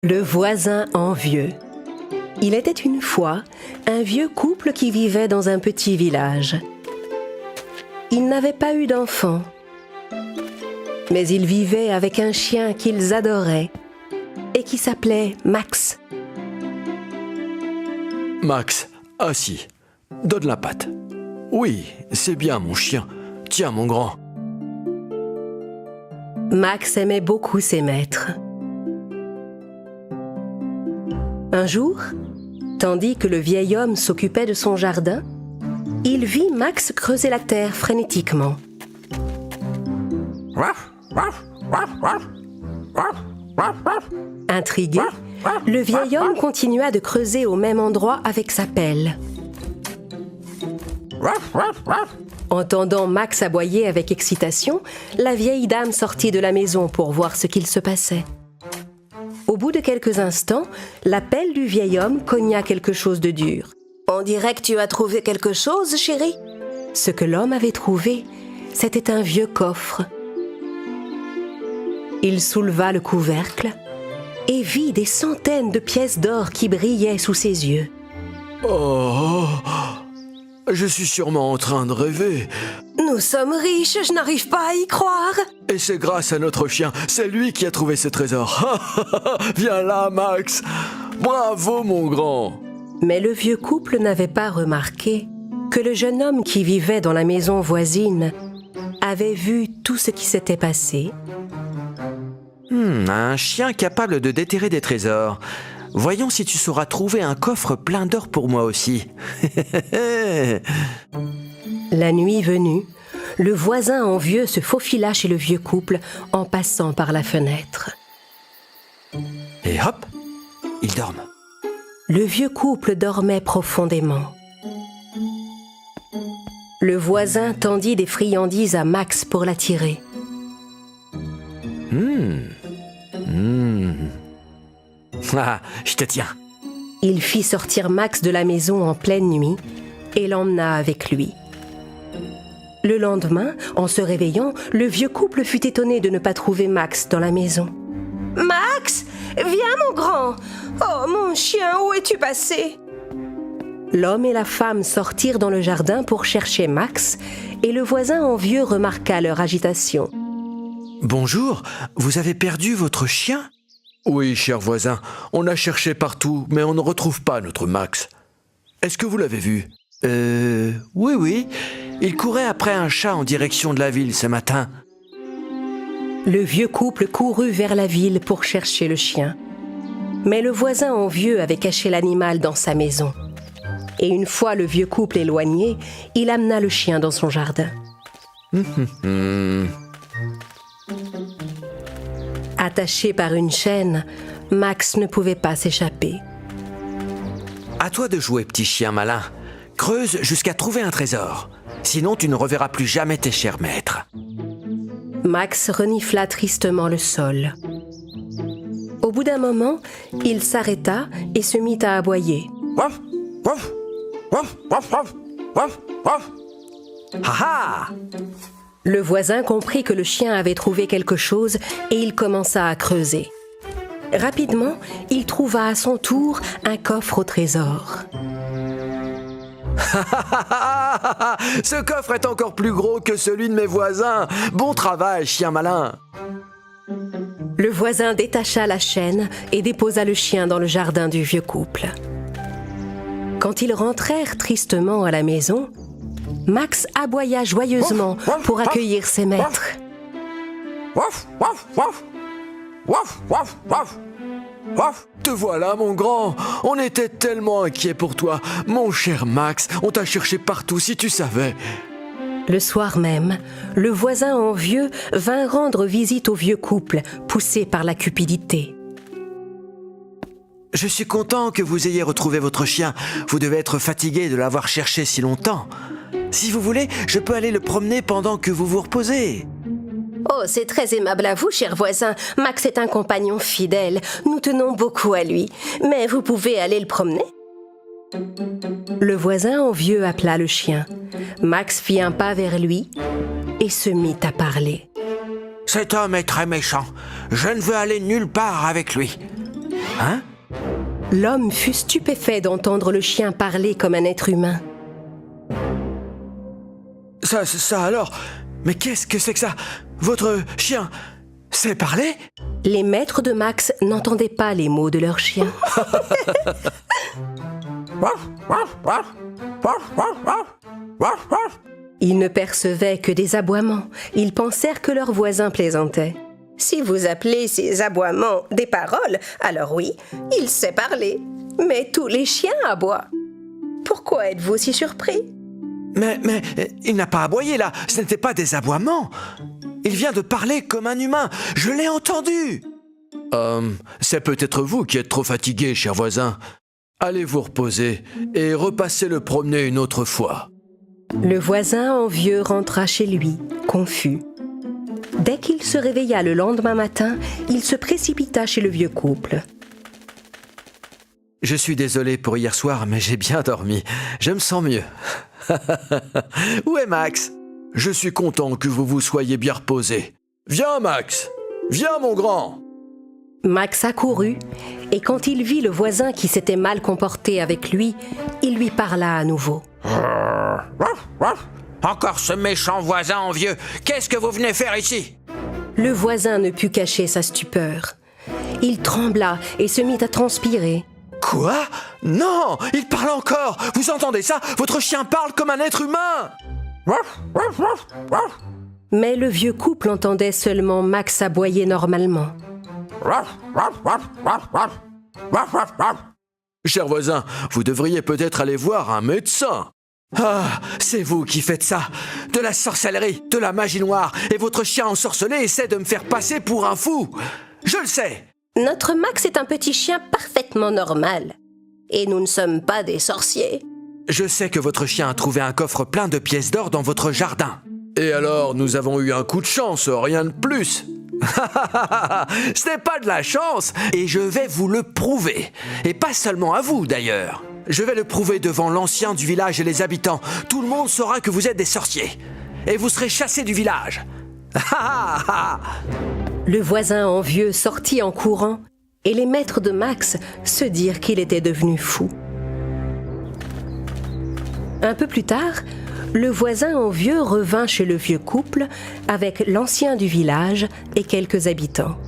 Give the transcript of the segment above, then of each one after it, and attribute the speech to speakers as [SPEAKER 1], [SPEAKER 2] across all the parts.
[SPEAKER 1] Le voisin envieux. Il était une fois un vieux couple qui vivait dans un petit village. Ils n'avaient pas eu d'enfants, mais ils vivaient avec un chien qu'ils adoraient et qui s'appelait Max.
[SPEAKER 2] Max, assis. Donne la patte. Oui, c'est bien mon chien. Tiens mon grand.
[SPEAKER 1] Max aimait beaucoup ses maîtres. Un jour, tandis que le vieil homme s'occupait de son jardin, il vit Max creuser la terre frénétiquement. Intrigué, le vieil homme continua de creuser au même endroit avec sa pelle. Entendant Max aboyer avec excitation, la vieille dame sortit de la maison pour voir ce qu'il se passait. Au bout de quelques instants, la pelle du vieil homme cogna quelque chose de dur. « On dirait que tu as trouvé quelque chose, chérie ?» Ce que l'homme avait trouvé, c'était un vieux coffre. Il souleva le couvercle et vit des centaines de pièces d'or qui brillaient sous ses yeux.
[SPEAKER 2] Oh, je suis sûrement en train de rêver.
[SPEAKER 1] Nous sommes riches, je n'arrive pas à y croire.
[SPEAKER 2] Et c'est grâce à notre chien, c'est lui qui a trouvé ce trésor. Viens là, Max. Bravo, mon grand.
[SPEAKER 1] Mais le vieux couple n'avait pas remarqué que le jeune homme qui vivait dans la maison voisine avait vu tout ce qui s'était passé.
[SPEAKER 3] Un chien capable de déterrer des trésors. Voyons si tu sauras trouver un coffre plein d'or pour moi aussi.
[SPEAKER 1] La nuit venue, le voisin envieux se faufila chez le vieux couple en passant par la fenêtre.
[SPEAKER 3] Et hop, ils dorment.
[SPEAKER 1] Le vieux couple dormait profondément. Le voisin tendit des friandises à Max pour l'attirer.
[SPEAKER 3] Ah, je te tiens.
[SPEAKER 1] Il fit sortir Max de la maison en pleine nuit et l'emmena avec lui. Le lendemain, en se réveillant, le vieux couple fut étonné de ne pas trouver Max dans la maison. « Max, viens mon grand! Oh mon chien, où es-tu passé ?» L'homme et la femme sortirent dans le jardin pour chercher Max et le voisin envieux remarqua leur agitation.
[SPEAKER 3] Bonjour, vous avez perdu votre chien ?
[SPEAKER 2] Oui, cher voisin, on a cherché partout, mais on ne retrouve pas notre Max. Est-ce que vous l'avez vu ?
[SPEAKER 3] Oui. Il courait après un chat en direction de la ville ce matin.
[SPEAKER 1] Le vieux couple courut vers la ville pour chercher le chien. Mais le voisin envieux avait caché l'animal dans sa maison. Et une fois le vieux couple éloigné, il amena le chien dans son jardin. Attaché par une chaîne, Max ne pouvait pas s'échapper.
[SPEAKER 3] À toi de jouer, petit chien malin. Creuse jusqu'à trouver un trésor. Sinon, tu ne reverras plus jamais tes chers maîtres.
[SPEAKER 1] Max renifla tristement le sol. Au bout d'un moment, il s'arrêta et se mit à aboyer.
[SPEAKER 3] Ha!
[SPEAKER 1] Le voisin comprit que le chien avait trouvé quelque chose et il commença à creuser. Rapidement, il trouva à son tour un coffre au trésor.
[SPEAKER 2] Ce coffre est encore plus gros que celui de mes voisins. Bon travail, chien malin.
[SPEAKER 1] Le voisin détacha la chaîne et déposa le chien dans le jardin du vieux couple. Quand ils rentrèrent tristement à la maison, Max aboya joyeusement pour accueillir ses maîtres.
[SPEAKER 2] Te voilà, mon grand. On était tellement inquiets pour toi. Mon cher Max, on t'a cherché partout si tu savais.
[SPEAKER 1] Le soir même, le voisin envieux vint rendre visite au vieux couple, poussé par la cupidité.
[SPEAKER 3] Je suis content que vous ayez retrouvé votre chien. Vous devez être fatigué de l'avoir cherché si longtemps. Si vous voulez, je peux aller le promener pendant que vous vous reposez.
[SPEAKER 1] Oh, c'est très aimable à vous, cher voisin. Max est un compagnon fidèle. Nous tenons beaucoup à lui. Mais vous pouvez aller le promener. Le voisin envieux appela le chien. Max fit un pas vers lui et se mit à parler.
[SPEAKER 3] Cet homme est très méchant. Je ne veux aller nulle part avec lui. Hein?
[SPEAKER 1] L'homme fut stupéfait d'entendre le chien parler comme un être humain.
[SPEAKER 3] Ça alors? Mais qu'est-ce que c'est que ça? Votre chien sait parler?
[SPEAKER 1] Les maîtres de Max n'entendaient pas les mots de leur chien. Ils ne percevaient que des aboiements. Ils pensèrent que leurs voisins plaisantaient. Si vous appelez ces aboiements des paroles, alors oui, il sait parler. Mais tous les chiens aboient. Pourquoi êtes-vous si surpris?
[SPEAKER 3] Mais il n'a pas aboyé là, ce n'était pas des aboiements. Il vient de parler comme un humain, je l'ai entendu.
[SPEAKER 2] C'est peut-être vous qui êtes trop fatigué, cher voisin. Allez vous reposer et repassez le promener une autre fois.
[SPEAKER 1] Le voisin envieux rentra chez lui, confus. Dès qu'il se réveilla le lendemain matin, il se précipita chez le vieux couple.
[SPEAKER 3] Je suis désolé pour hier soir, mais j'ai bien dormi. Je me sens mieux. Où est Max?
[SPEAKER 2] Je suis content que vous vous soyez bien reposé. Viens, Max! Viens, mon grand!
[SPEAKER 1] Max accourut, et quand il vit le voisin qui s'était mal comporté avec lui, il lui parla à nouveau.
[SPEAKER 3] Encore ce méchant voisin envieux. Qu'est-ce que vous venez faire ici?
[SPEAKER 1] Le voisin ne put cacher sa stupeur. Il trembla et se mit à transpirer.
[SPEAKER 3] Quoi? Non! Il parle encore! Vous entendez ça? Votre chien parle comme un être humain!
[SPEAKER 1] Mais le vieux couple entendait seulement Max aboyer normalement.
[SPEAKER 2] Cher voisin, vous devriez peut-être aller voir un médecin.
[SPEAKER 3] Ah, c'est vous qui faites ça! De la sorcellerie, de la magie noire, et votre chien ensorcelé essaie de me faire passer pour un fou! Je le sais!
[SPEAKER 1] Notre Max est un petit chien parfaitement normal. Et nous ne sommes pas des sorciers.
[SPEAKER 3] Je sais que votre chien a trouvé un coffre plein de pièces d'or dans votre jardin.
[SPEAKER 2] Et alors, nous avons eu un coup de chance, rien de plus.
[SPEAKER 3] Ce n'est pas de la chance, et je vais vous le prouver. Et pas seulement à vous, d'ailleurs. Je vais le prouver devant l'ancien du village et les habitants. Tout le monde saura que vous êtes des sorciers. Et vous serez chassés du village.
[SPEAKER 1] Le voisin envieux sortit en courant, et les maîtres de Max se dirent qu'il était devenu fou. Un peu plus tard, le voisin envieux revint chez le vieux couple avec l'ancien du village et quelques habitants.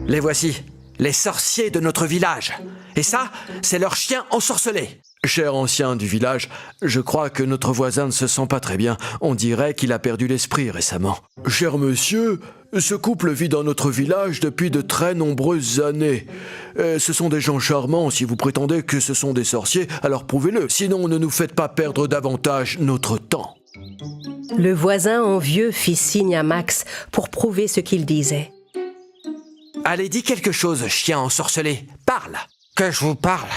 [SPEAKER 3] Les voici, les sorciers de notre village. Et ça, c'est leur chien ensorcelé.
[SPEAKER 2] Cher ancien du village, je crois que notre voisin ne se sent pas très bien. On dirait qu'il a perdu l'esprit récemment. Cher monsieur, ce couple vit dans notre village depuis de très nombreuses années. Ce sont des gens charmants. Si vous prétendez que ce sont des sorciers, alors prouvez-le. Sinon, ne nous faites pas perdre davantage notre temps.
[SPEAKER 1] Le voisin envieux fit signe à Max pour prouver ce qu'il disait.
[SPEAKER 3] Allez, dis quelque chose, chien ensorcelé. Parle. Que je vous parle?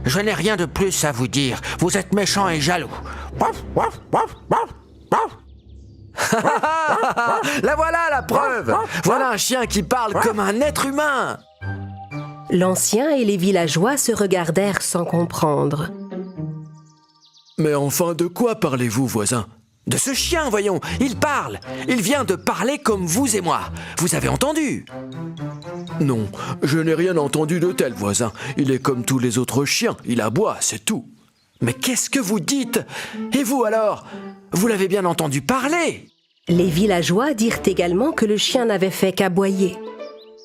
[SPEAKER 3] Je n'ai rien de plus à vous dire. Vous êtes méchant et jaloux. La voilà la preuve. Voilà un chien qui parle comme un être humain.
[SPEAKER 1] L'ancien et les villageois se regardèrent sans comprendre.
[SPEAKER 2] Mais enfin, de quoi parlez-vous, voisin?
[SPEAKER 3] De ce chien, voyons. Il parle. Il vient de parler comme vous et moi. Vous avez entendu?
[SPEAKER 2] Non, je n'ai rien entendu de tel, voisin. Il est comme tous les autres chiens. Il aboie, c'est tout.
[SPEAKER 3] Mais qu'est-ce que vous dites? Et vous alors? Vous l'avez bien entendu parler?
[SPEAKER 1] Les villageois dirent également que le chien n'avait fait qu'aboyer.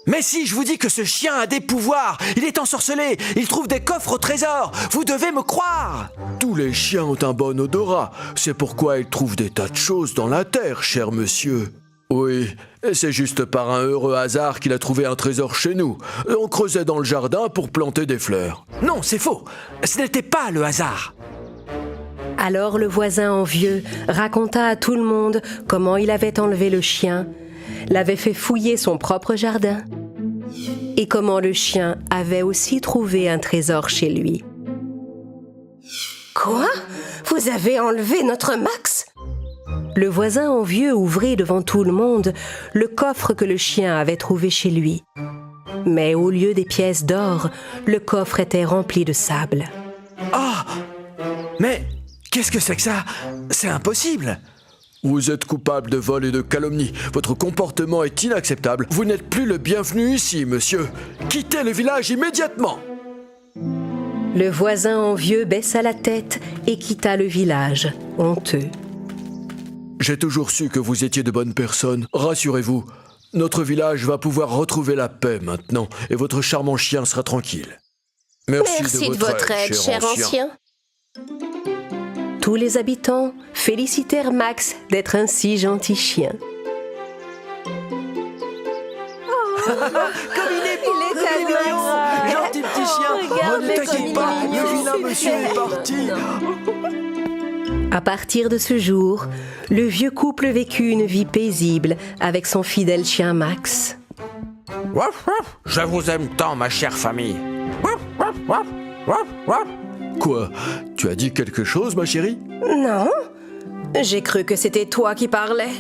[SPEAKER 3] Mais si, je vous dis que ce chien a des pouvoirs. Il est ensorcelé. Il trouve des coffres au trésor. Vous devez me croire.
[SPEAKER 2] Tous les chiens ont un bon odorat. C'est pourquoi ils trouvent des tas de choses dans la terre, cher monsieur. Oui, et c'est juste par un heureux hasard qu'il a trouvé un trésor chez nous. On creusait dans le jardin pour planter des fleurs.
[SPEAKER 3] Non, c'est faux. Ce n'était pas le hasard.
[SPEAKER 1] Alors le voisin envieux raconta à tout le monde comment il avait enlevé le chien, l'avait fait fouiller son propre jardin, et comment le chien avait aussi trouvé un trésor chez lui. « Quoi? Vous avez enlevé notre Max ?» Le voisin envieux ouvrit devant tout le monde le coffre que le chien avait trouvé chez lui. Mais au lieu des pièces d'or, le coffre était rempli de sable.
[SPEAKER 3] Ah! Mais qu'est-ce que c'est que ça? C'est impossible!
[SPEAKER 2] Vous êtes coupable de vol et de calomnie. Votre comportement est inacceptable. Vous n'êtes plus le bienvenu ici, monsieur. Quittez le village immédiatement.
[SPEAKER 1] Le voisin envieux baissa la tête et quitta le village, honteux.
[SPEAKER 2] J'ai toujours su que vous étiez de bonnes personnes. Rassurez-vous, notre village va pouvoir retrouver la paix maintenant et votre charmant chien sera tranquille.
[SPEAKER 1] Merci de votre aide, cher ancien. Tous les habitants félicitèrent Max d'être un si gentil chien.
[SPEAKER 3] Comme il est beau,
[SPEAKER 1] Il est mignon.
[SPEAKER 3] gentil petit chien.
[SPEAKER 1] Regarde,
[SPEAKER 2] Ne
[SPEAKER 1] comme
[SPEAKER 2] t'inquiète
[SPEAKER 1] il
[SPEAKER 2] pas,
[SPEAKER 1] est mignon.
[SPEAKER 2] le vilain monsieur est parti.
[SPEAKER 1] À partir de ce jour, le vieux couple vécut une vie paisible avec son fidèle chien Max.
[SPEAKER 3] Waf, waf. Je vous aime tant, ma chère famille. Waf, waf, waf, waf, waf.
[SPEAKER 2] Quoi? Tu as dit quelque chose, ma chérie?
[SPEAKER 1] Non, j'ai cru que c'était toi qui parlais.